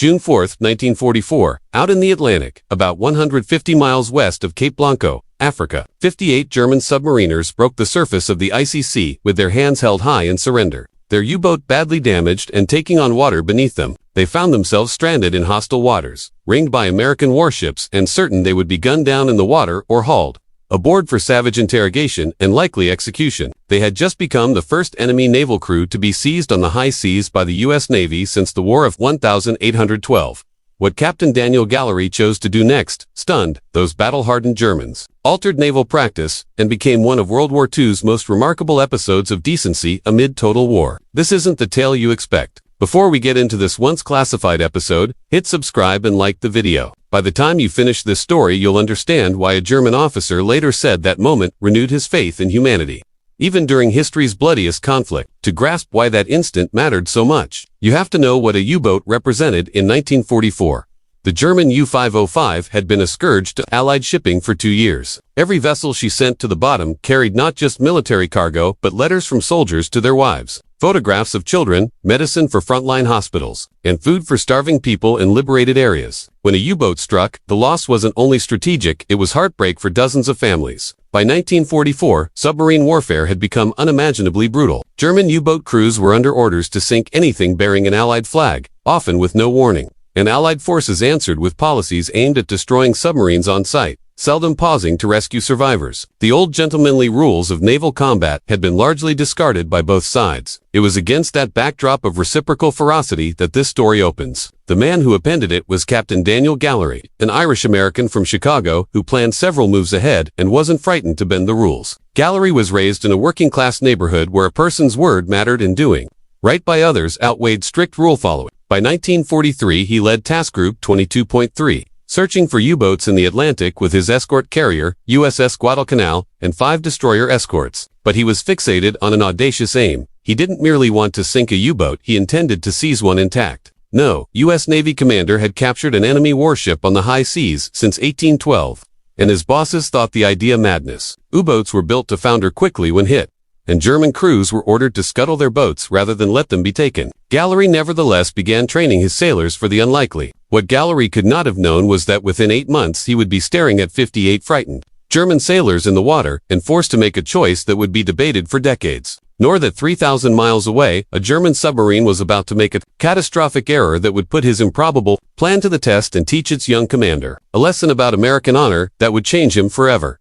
June 4, 1944, out in the Atlantic, about 150 miles west of Cape Blanco, Africa, 58 German submariners broke the surface of the icy sea with their hands held high in surrender. Their U-boat badly damaged and taking on water beneath them, they found themselves stranded in hostile waters, ringed by American warships and certain they would be gunned down in the water or hauled aboard for savage interrogation and likely execution. They had just become the first enemy naval crew to be seized on the high seas by the U.S. Navy since the War of 1812. What Captain Daniel Gallery chose to do next stunned those battle-hardened Germans, altered naval practice, and became one of World War II's most remarkable episodes of decency amid total war. This isn't the tale you expect. Before we get into this once classified episode, hit subscribe and like the video. By the time you finish this story, you'll understand why a German officer later said that moment renewed his faith in humanity. Even during history's bloodiest conflict, to grasp why that instant mattered so much, you have to know what a U-boat represented in 1944. The German U-505 had been a scourge to Allied shipping for 2 years. Every vessel she sent to the bottom carried not just military cargo, but letters from soldiers to their wives, photographs of children, medicine for frontline hospitals, and food for starving people in liberated areas. When a U-boat struck, the loss wasn't only strategic, it was heartbreak for dozens of families. By 1944, submarine warfare had become unimaginably brutal. German U-boat crews were under orders to sink anything bearing an Allied flag, often with no warning. And Allied forces answered with policies aimed at destroying submarines on sight, seldom pausing to rescue survivors. The old gentlemanly rules of naval combat had been largely discarded by both sides. It was against that backdrop of reciprocal ferocity that this story opens. The man who appended it was Captain Daniel Gallery, an Irish-American from Chicago who planned several moves ahead and wasn't frightened to bend the rules. Gallery was raised in a working-class neighborhood where a person's word mattered and doing right by others outweighed strict rule-following. By 1943, he led Task Group 22.3, searching for U-boats in the Atlantic with his escort carrier, USS Guadalcanal, and 5 destroyer escorts. But he was fixated on an audacious aim. He didn't merely want to sink a U-boat, he intended to seize one intact. No, U.S. Navy commander had captured an enemy warship on the high seas since 1812, and his bosses thought the idea madness. U-boats were built to founder quickly when hit, and German crews were ordered to scuttle their boats rather than let them be taken. Gallery nevertheless began training his sailors for the unlikely. What Gallery could not have known was that within 8 months he would be staring at 58 frightened German sailors in the water and forced to make a choice that would be debated for decades. Nor that 3,000 miles away, a German submarine was about to make a catastrophic error that would put his improbable plan to the test and teach its young commander a lesson about American honor that would change him forever.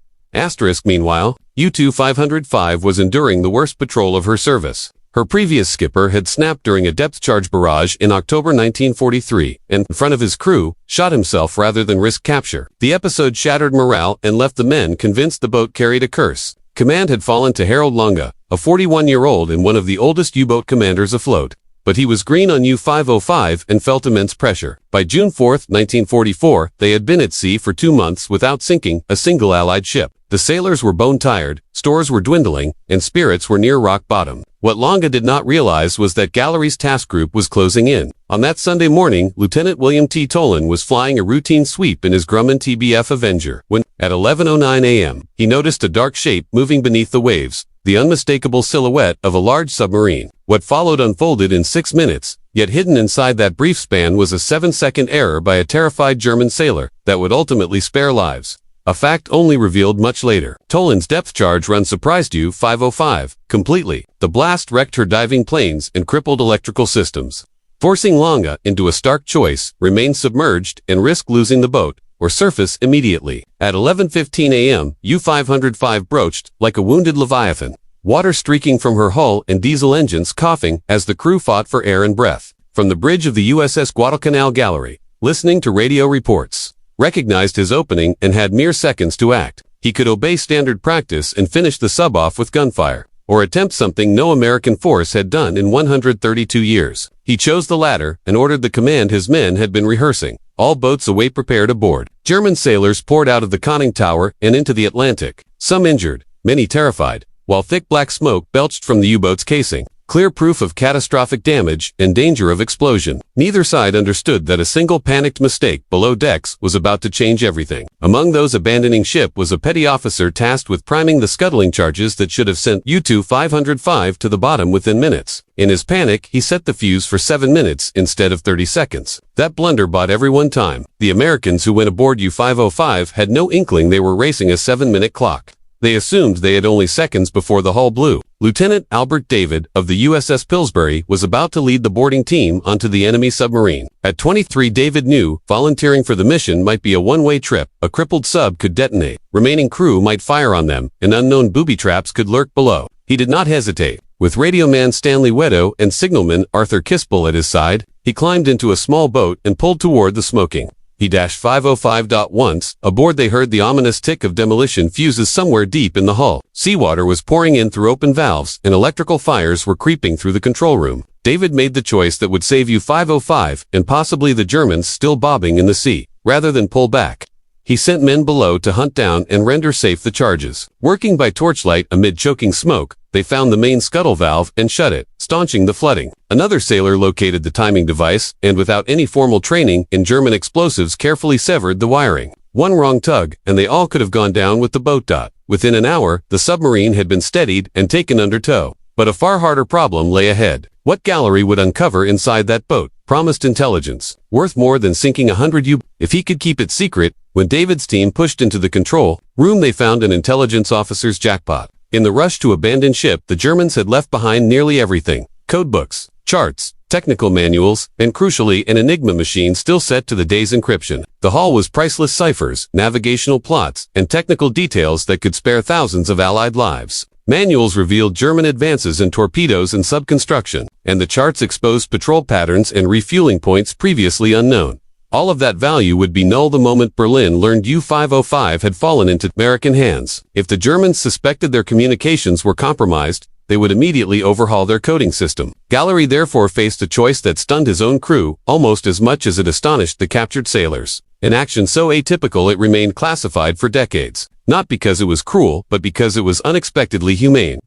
Meanwhile, U-505 was enduring the worst patrol of her service. Her previous skipper had snapped during a depth charge barrage in October 1943, and, in front of his crew, shot himself rather than risk capture. The episode shattered morale and left the men convinced the boat carried a curse. Command had fallen to Harold Lunga, a 41-year-old and one of the oldest U-boat commanders afloat. But he was green on U-505 and felt immense pressure. By June 4, 1944, they had been at sea for 2 months without sinking a single Allied ship. The sailors were bone-tired, stores were dwindling, and spirits were near rock bottom. What Longa did not realize was that Gallery's task group was closing in. On that Sunday morning, Lieutenant William T. Tolan was flying a routine sweep in his Grumman TBF Avenger when, at 11:09 a.m., he noticed a dark shape moving beneath the waves, the unmistakable silhouette of a large submarine. What followed unfolded in 6 minutes, yet hidden inside that brief span was a 7-second error by a terrified German sailor that would ultimately spare lives. A fact only revealed much later. Tolan's depth charge run surprised U-505 completely. The blast wrecked her diving planes and crippled electrical systems, forcing Longa into a stark choice: remain submerged and risk losing the boat, or surface immediately. At 11:15 a.m., U-505 broached like a wounded leviathan, water streaking from her hull and diesel engines coughing as the crew fought for air and breath. From the bridge of the USS Guadalcanal, Gallery, listening to radio reports, recognized his opening and had mere seconds to act. He could obey standard practice and finish the sub off with gunfire, or attempt something no American force had done in 132 years. He chose the latter and ordered the command his men had been rehearsing. All boats away prepared aboard. German sailors poured out of the conning tower and into the Atlantic, some injured, many terrified, while thick black smoke belched from the U-boat's casing. clear proof of catastrophic damage and danger of explosion. Neither side understood that a single panicked mistake below decks was about to change everything. Among those abandoning ship was a petty officer tasked with priming the scuttling charges that should have sent U-505 to the bottom within minutes. In his panic, he set the fuse for 7 minutes instead of 30 seconds. That blunder bought everyone time. The Americans who went aboard U-505 had no inkling they were racing a 7-minute clock. They assumed they had only seconds before the hull blew. Lieutenant Albert David of the USS Pillsbury was about to lead the boarding team onto the enemy submarine. At 23, David knew volunteering for the mission might be a one-way trip. A crippled sub could detonate. Remaining crew might fire on them, and unknown booby traps could lurk below. He did not hesitate. With radioman Stanley Wedo and signalman Arthur Kispel at his side, he climbed into a small boat and pulled toward the smoking. He dashed 505. Once aboard, they heard the ominous tick of demolition fuses somewhere deep in the hull. Seawater was pouring in through open valves, and electrical fires were creeping through the control room. David made the choice that would save U-505 and possibly the Germans still bobbing in the sea, rather than pull back. He sent men below to hunt down and render safe the charges. Working by torchlight amid choking smoke, they found the main scuttle valve and shut it, staunching the flooding. Another sailor located the timing device and, without any formal training in German explosives, carefully severed the wiring. One wrong tug, and they all could have gone down with the boat. Within an hour, the submarine had been steadied and taken under tow. But a far harder problem lay ahead. What Gallery would uncover inside that boat promised intelligence, worth more than sinking 100 U. If he could keep it secret. When David's team pushed into the control room, they found an intelligence officer's jackpot. In the rush to abandon ship, the Germans had left behind nearly everything: codebooks, charts, technical manuals, and crucially, an Enigma machine still set to the day's encryption. The hull was priceless ciphers, navigational plots, and technical details that could spare thousands of Allied lives. Manuals revealed German advances in torpedoes and subconstruction, and the charts exposed patrol patterns and refueling points previously unknown. All of that value would be null the moment Berlin learned U-505 had fallen into American hands. If the Germans suspected their communications were compromised, they would immediately overhaul their coding system. Gallery therefore faced a choice that stunned his own crew almost as much as it astonished the captured sailors. An action so atypical it remained classified for decades. Not because it was cruel, but because it was unexpectedly humane.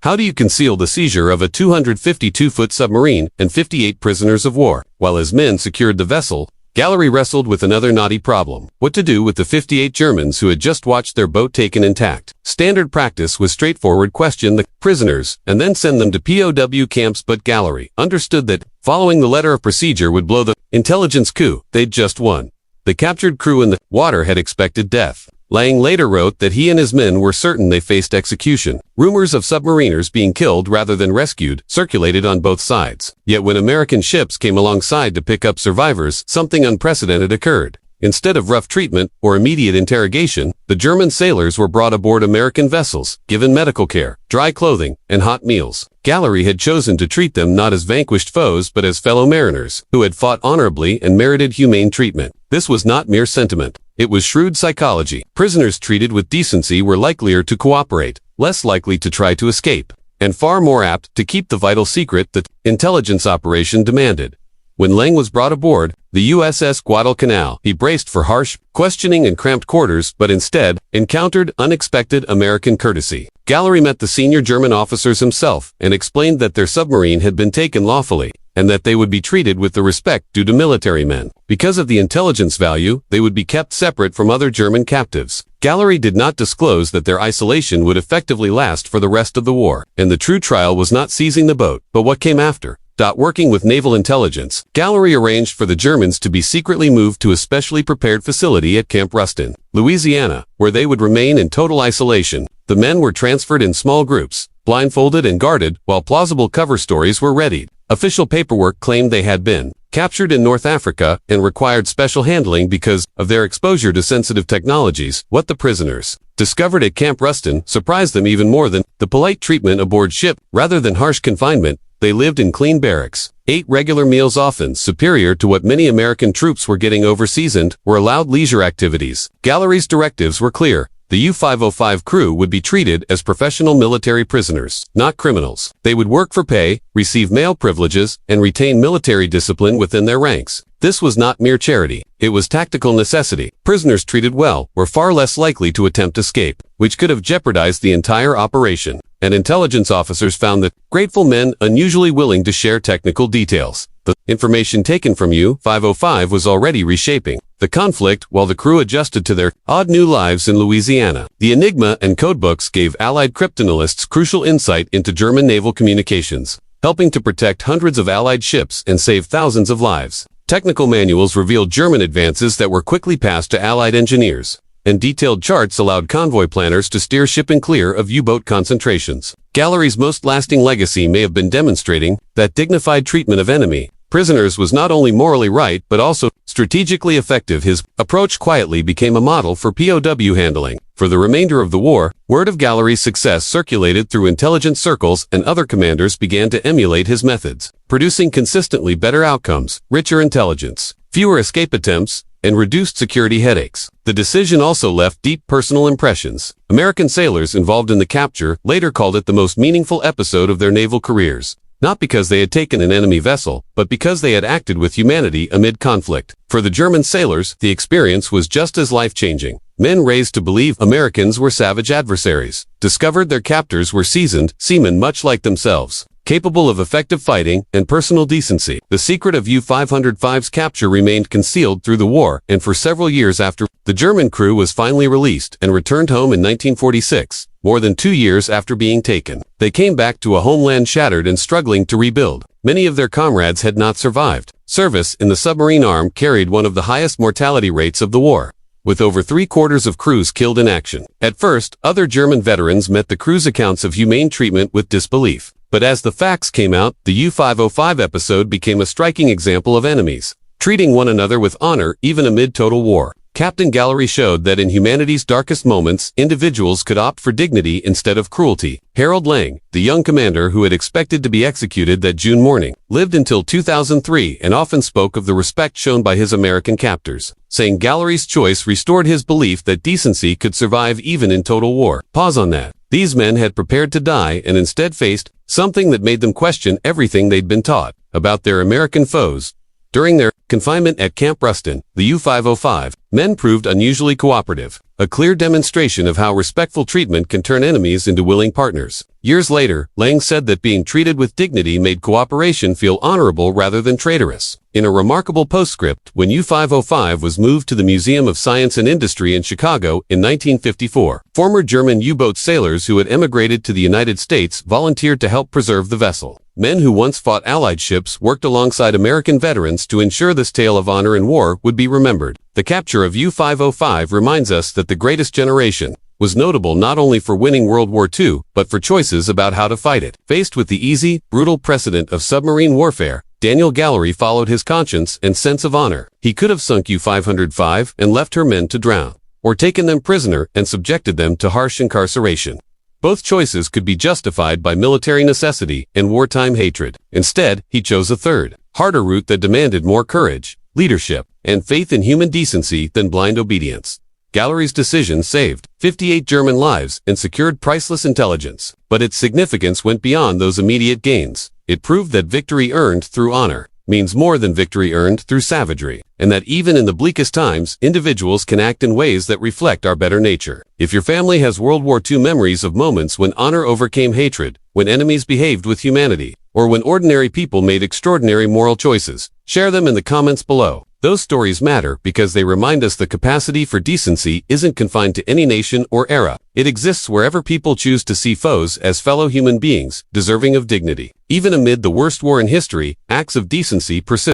How do you conceal the seizure of a 252-foot submarine and 58 prisoners of war? While his men secured the vessel, Gallery wrestled with another knotty problem: what to do with the 58 Germans who had just watched their boat taken intact. Standard practice was straightforward: question the prisoners and then send them to POW camps, but Gallery understood that following the letter of procedure would blow the intelligence coup they'd just won. The captured crew in the water had expected death. Lang later wrote that he and his men were certain they faced execution. Rumors of submariners being killed rather than rescued circulated on both sides. Yet when American ships came alongside to pick up survivors, something unprecedented occurred. Instead of rough treatment or immediate interrogation, the German sailors were brought aboard American vessels, given medical care, dry clothing, and hot meals. Gallery had chosen to treat them not as vanquished foes but as fellow mariners, who had fought honorably and merited humane treatment. This was not mere sentiment. It was shrewd psychology. Prisoners treated with decency were likelier to cooperate, less likely to try to escape, and far more apt to keep the vital secret the intelligence operation demanded. When Lang was brought aboard the USS Guadalcanal, he braced for harsh questioning and cramped quarters, but instead encountered unexpected American courtesy. Gallery met the senior German officers himself and explained that their submarine had been taken lawfully, and that they would be treated with the respect due to military men. Because of the intelligence value, they would be kept separate from other German captives. Gallery did not disclose that their isolation would effectively last for the rest of the war, and the true trial was not seizing the boat, but what came after. Working with naval intelligence, Gallery arranged for the Germans to be secretly moved to a specially prepared facility at Camp Ruston, Louisiana, where they would remain in total isolation. The men were transferred in small groups, blindfolded and guarded, while plausible cover stories were readied. Official paperwork claimed they had been captured in North Africa and required special handling because of their exposure to sensitive technologies. What the prisoners discovered at Camp Ruston surprised them even more than the polite treatment aboard ship. Rather than harsh confinement, they lived in clean barracks, ate regular meals, often superior to what many American troops were getting overseas, and were allowed leisure activities. Gallery's directives were clear. The U-505 crew would be treated as professional military prisoners, not criminals. They would work for pay, receive male privileges, and retain military discipline within their ranks. This was not mere charity. It was tactical necessity. Prisoners treated well were far less likely to attempt escape. which could have jeopardized the entire operation. And intelligence officers found that grateful men unusually willing to share technical details. The information taken from U-505 was already reshaping the conflict while the crew adjusted to their odd new lives in Louisiana. The Enigma and codebooks gave Allied cryptanalysts crucial insight into German naval communications, helping to protect hundreds of Allied ships and save thousands of lives. Technical manuals revealed German advances that were quickly passed to Allied engineers, and detailed charts allowed convoy planners to steer shipping clear of U-boat concentrations. Gallery's most lasting legacy may have been demonstrating that dignified treatment of enemy prisoners was not only morally right but also strategically effective. His approach quietly became a model for POW handling. For the remainder of the war, word of Gallery's success circulated through intelligence circles, and other commanders began to emulate his methods, producing consistently better outcomes, richer intelligence, fewer escape attempts, and reduced security headaches. The decision also left deep personal impressions. American sailors involved in the capture later called it the most meaningful episode of their naval careers, not because they had taken an enemy vessel, but because they had acted with humanity amid conflict. For the German sailors, the experience was just as life-changing. Men raised to believe Americans were savage adversaries discovered their captors were seasoned seamen much like themselves, capable of effective fighting and personal decency. The secret of U-505's capture remained concealed through the war, and for several years after, the German crew was finally released and returned home in 1946, more than 2 years after being taken. They came back to a homeland shattered and struggling to rebuild. Many of their comrades had not survived. Service in the submarine arm carried one of the highest mortality rates of the war, with over 3/4 of crews killed in action. At first, other German veterans met the crew's accounts of humane treatment with disbelief. But as the facts came out, the U-505 episode became a striking example of enemies treating one another with honor even amid total war. Captain Gallery showed that in humanity's darkest moments, individuals could opt for dignity instead of cruelty. Harold Lang, the young commander who had expected to be executed that June morning, lived until 2003 and often spoke of the respect shown by his American captors, saying Gallery's choice restored his belief that decency could survive even in total war. Pause on that. These men had prepared to die and instead faced something that made them question everything they'd been taught about their American foes. During their confinement at Camp Ruston, the U-505 men proved unusually cooperative, a clear demonstration of how respectful treatment can turn enemies into willing partners. Years later, Lang said that being treated with dignity made cooperation feel honorable rather than traitorous. In a remarkable postscript, when U-505 was moved to the Museum of Science and Industry in Chicago in 1954, former German U-boat sailors who had emigrated to the United States volunteered to help preserve the vessel. Men who once fought Allied ships worked alongside American veterans to ensure this tale of honor and war would be remembered. The capture of U-505 reminds us that the greatest generation was notable not only for winning World War II, but for choices about how to fight it. Faced with the easy, brutal precedent of submarine warfare, Daniel Gallery followed his conscience and sense of honor. He could have sunk U-505 and left her men to drown, or taken them prisoner and subjected them to harsh incarceration. Both choices could be justified by military necessity and wartime hatred. Instead, he chose a third, harder route that demanded more courage, leadership, and faith in human decency than blind obedience. Gallery's decision saved 58 German lives and secured priceless intelligence, but its significance went beyond those immediate gains. It proved that victory earned through honor means more than victory earned through savagery, and that even in the bleakest times, individuals can act in ways that reflect our better nature. If your family has World War II memories of moments when honor overcame hatred, when enemies behaved with humanity, or when ordinary people made extraordinary moral choices, share them in the comments below. Those stories matter because they remind us the capacity for decency isn't confined to any nation or era. It exists wherever people choose to see foes as fellow human beings, deserving of dignity. Even amid the worst war in history, acts of decency persist.